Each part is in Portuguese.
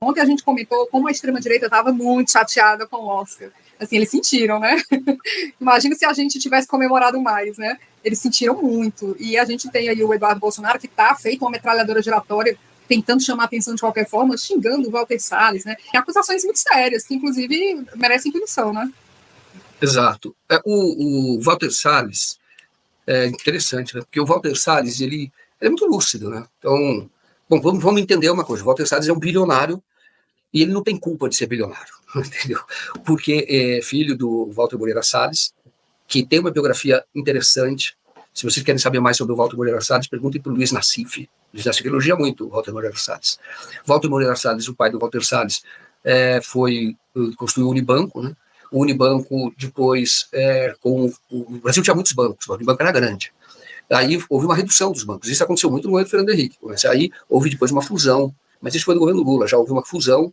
Ontem a gente comentou como a extrema-direita estava muito chateada com o Oscar. Assim, eles sentiram, né? Imagina se a gente tivesse comemorado mais, né? Eles sentiram muito. E a gente tem aí o Eduardo Bolsonaro, que está feito uma metralhadora giratória, tentando chamar a atenção de qualquer forma, xingando o Walter Salles, né? E acusações muito sérias, que inclusive merecem punição, né? Exato. O Walter Salles é interessante, né? Porque o Walter Salles, ele é muito lúcido, né? Então, bom, vamos entender uma coisa. O Walter Salles é um bilionário e ele não tem culpa de ser bilionário, entendeu? Porque é filho do Walter Moreira Salles, que tem uma biografia interessante. Se vocês querem saber mais sobre o Walter Moreira Salles, perguntem para o Luiz Nassif. Luiz Nassif elogia muito o Walter Moreira Salles. Walter Moreira Salles, o pai do Walter Salles, construiu o Unibanco, né? O Unibanco, depois, o Brasil tinha muitos bancos, o Unibanco era grande. Aí houve uma redução dos bancos. Isso aconteceu muito no governo do Fernando Henrique. Mas aí houve depois uma fusão. Mas isso foi no governo Lula, já houve uma fusão,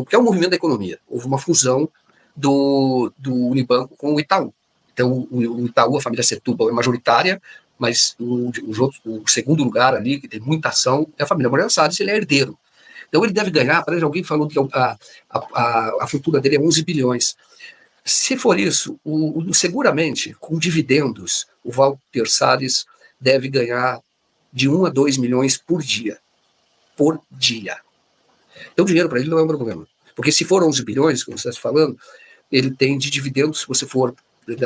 que é um movimento da economia. Houve uma fusão do Unibanco com o Itaú. Então, o Itaú, a família Setúbal, é majoritária, mas o segundo lugar ali, que tem muita ação, é a família Moreira Salles, ele é herdeiro. Então, ele deve ganhar, parece que alguém falou que a fortuna dele é 11 bilhões. Se for isso, seguramente, com dividendos, o Walter Salles deve ganhar de 1 a 2 milhões por dia. Por dia. Então, o dinheiro para ele não é um problema. Porque se for 11 bilhões, como você está falando, ele tem de dividendos, se você for,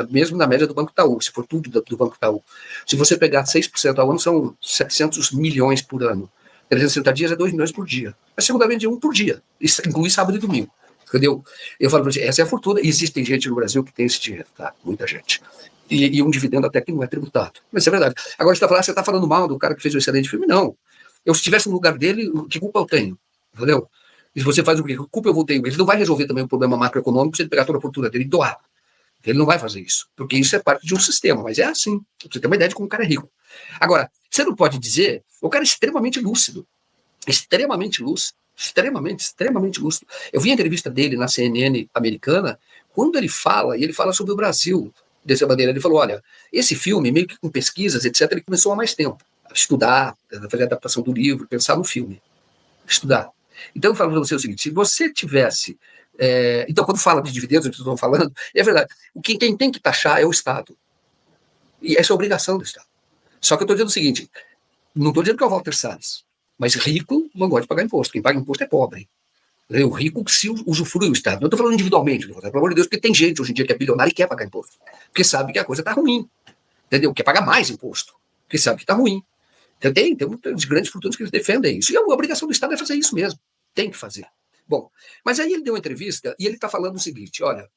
mesmo na média do Banco Itaú, se for tudo do Banco Itaú. Se você pegar 6% ao ano, são 700 milhões por ano. 360 dias é 2 milhões por dia. Mas seguramente 1 por dia. Isso inclui sábado e domingo. Entendeu? Eu falo para você, essa é a fortuna. Existem gente no Brasil que tem esse dinheiro, tá? Muita gente. E um dividendo até que não é tributado. Mas isso é verdade. Agora você está falando mal do cara que fez um excelente filme? Não. Eu, se estivesse no lugar dele, que culpa eu tenho? Entendeu? E se você faz o quê? Que culpa eu vou ter? Ele não vai resolver também o problema macroeconômico se ele pegar toda a fortuna dele e doar. Ele não vai fazer isso. Porque isso é parte de um sistema. Mas é assim. Você tem uma ideia de como o cara é rico. Agora, você não pode dizer... O cara é extremamente lúcido. Extremamente lúcido. Extremamente lúcido. Eu vi a entrevista dele na CNN americana, quando ele fala, e ele fala sobre o Brasil dessa maneira, ele falou, olha, esse filme, meio que com pesquisas, etc., ele começou há mais tempo, a estudar, a fazer a adaptação do livro, pensar no filme, estudar. Então eu falo para você o seguinte, se você tivesse... então, quando fala de dividendos, que estão falando, é verdade, quem tem que taxar é o Estado. E essa é a obrigação do Estado. Só que eu estou dizendo o seguinte, não estou dizendo que é o Walter Salles, mas rico não gosta de pagar imposto. Quem paga imposto é pobre. O rico se usufrui o Estado. Não estou falando individualmente, pelo amor de Deus, porque tem gente hoje em dia que é bilionária e quer pagar imposto. Porque sabe que a coisa está ruim. Entendeu? Quer pagar mais imposto. Porque sabe que está ruim. Então, tem muitas grandes fortunas que eles defendem isso. E a obrigação do Estado é fazer isso mesmo. Tem que fazer. Bom, mas aí ele deu uma entrevista e ele está falando o seguinte, olha,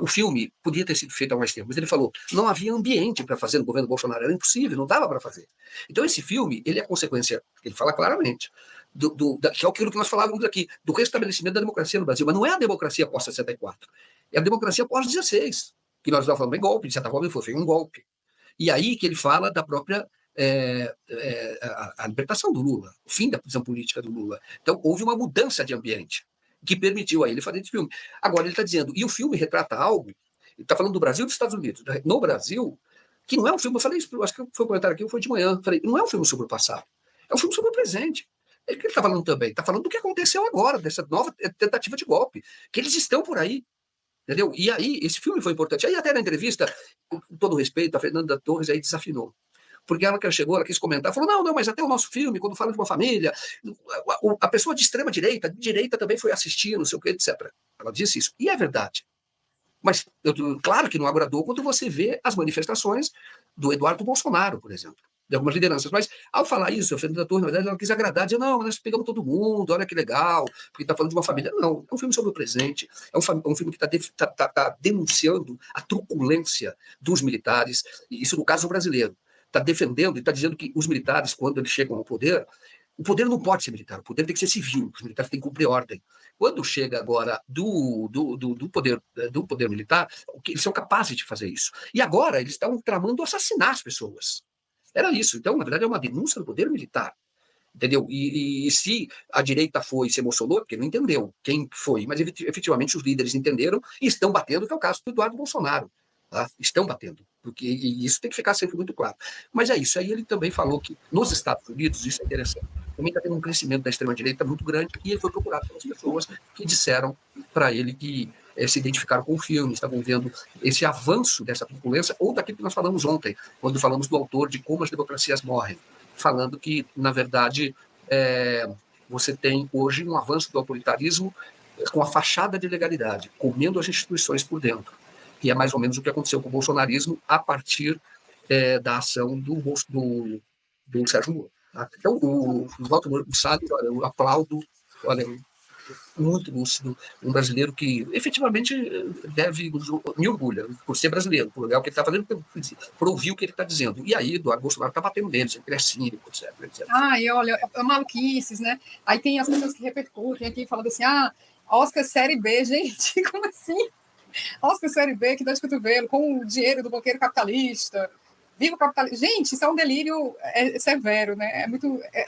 o filme podia ter sido feito há mais tempo, mas ele falou, não havia ambiente para fazer no governo Bolsonaro, era impossível, não dava para fazer. Então esse filme, ele é consequência, ele fala claramente, que é aquilo que nós falávamos aqui, do restabelecimento da democracia no Brasil, mas não é a democracia pós-64, é a democracia pós-16, que nós estávamos falando em golpe, de certa forma ele foi um golpe. E aí que ele fala da própria a libertação do Lula, o fim da prisão política do Lula. Então houve uma mudança de ambiente que permitiu a ele fazer esse filme. Agora ele está dizendo, e o filme retrata algo, ele está falando do Brasil e dos Estados Unidos. No Brasil, que não é um filme, eu falei isso, acho que foi um comentário aqui, foi de manhã, eu falei, não é um filme sobre o passado, é um filme sobre o presente. É o que ele está falando também, está falando do que aconteceu agora, dessa nova tentativa de golpe, que eles estão por aí, entendeu? E aí, esse filme foi importante. Aí até na entrevista, com todo respeito, a Fernanda Torres aí desafinou. Porque ela chegou, ela quis comentar, falou, não, mas até o nosso filme, quando fala de uma família, a pessoa de extrema direita, de direita também foi assistir, não sei o que, etc. Ela disse isso, e é verdade. Mas, claro que não agradou quando você vê as manifestações do Eduardo Bolsonaro, por exemplo, de algumas lideranças. Mas, ao falar isso, a Fernanda Torres, na verdade, ela quis agradar, dizer, não, nós pegamos todo mundo, olha que legal, porque está falando de uma família. Não, é um filme sobre o presente, é um filme que está denunciando a truculência dos militares, isso no caso brasileiro. Está defendendo e está dizendo que os militares, quando eles chegam ao poder, o poder não pode ser militar, o poder tem que ser civil, os militares têm que cumprir ordem. Quando chega agora do poder militar, eles são capazes de fazer isso. E agora eles estão tramando assassinar as pessoas. Era isso. Então, na verdade, é uma denúncia do poder militar. Entendeu? E se a direita foi e se emocionou, porque não entendeu quem foi, mas efetivamente os líderes entenderam e estão batendo, que é o caso do Eduardo Bolsonaro. Tá? Estão batendo. porque e isso tem que ficar sempre muito claro. Mas é isso. Aí ele também falou que nos Estados Unidos, isso é interessante, também está tendo um crescimento da extrema-direita muito grande, e ele foi procurado pelas pessoas que disseram para ele que se identificaram com o filme, estavam vendo esse avanço dessa turbulência, ou daquilo que nós falamos ontem, quando falamos do autor de Como as Democracias Morrem, falando que, na verdade, você tem hoje um avanço do autoritarismo com a fachada de legalidade, comendo as instituições por dentro. E é mais ou menos o que aconteceu com o bolsonarismo a partir da ação do Sérgio Moro. Tá? Então, o Walter Salles, eu aplaudo, olha, muito lúcido, um brasileiro que efetivamente me orgulha por ser brasileiro, por olhar o que ele está fazendo, por ouvir o que ele está dizendo. E aí, Eduardo Bolsonaro está batendo neles, ele é cínico, etc, etc. E olha, maluquices, né? Aí tem as pessoas que repercutem aqui, falando assim, Oscar Série B, gente, como assim? Oscar Série B, que dá de cotovelo, com o dinheiro do banqueiro capitalista, viva o capitalismo. Gente, isso é um delírio severo, né?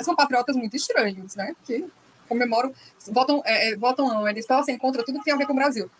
São patriotas muito estranhos, né? Que comemoram, votam, eles torcem contra tudo que tem a ver com o Brasil.